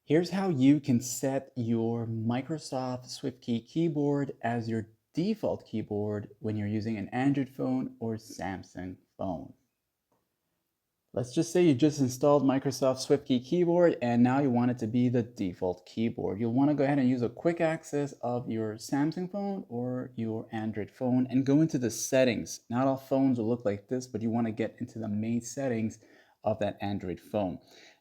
Here's how you can set your Microsoft Swiftkey keyboard as your default keyboard when you're using an Android phone or Samsung phone. Let's just say you just installed Microsoft Swiftkey Keyboard and now you want it to be the default keyboard. You'll want to go ahead and use a quick access of your Samsung phone or your Android phone and go into the settings. Not all phones will look like this, but you want to get into the main settings of that Android phone.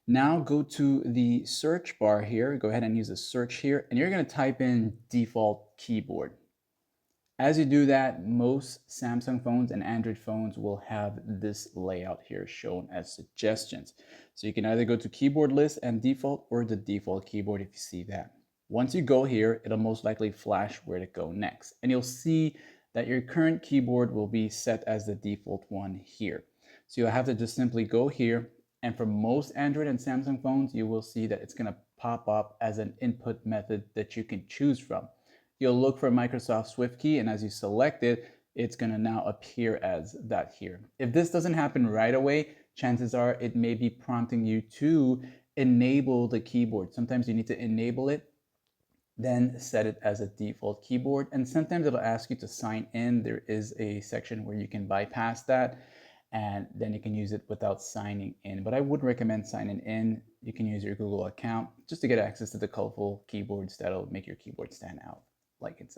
Now go to the search bar here. Go ahead and use a search here and you're going to type in default keyboard. As you do that, most Samsung phones and Android phones will have this layout here shown as suggestions. So you can either go to keyboard list and default or the default keyboard if you see that. Once you go here, it'll most likely flash where to go next. And you'll see that your current keyboard will be set as the default one here. So you'll have to just simply go here. And for most Android and Samsung phones, you will see that it's going to pop up as an input method that you can choose from. You'll look for Microsoft Swiftkey, and as you select it, it's going to now appear as that here. If this doesn't happen right away, chances are it may be prompting you to enable the keyboard. Sometimes you need to enable it, then set it as a default keyboard. And sometimes it'll ask you to sign in. There is a section where you can bypass that, and then you can use it without signing in. But I would recommend signing in. You can use your Google account just to get access to the colorful keyboards that'll make your keyboard stand out like it's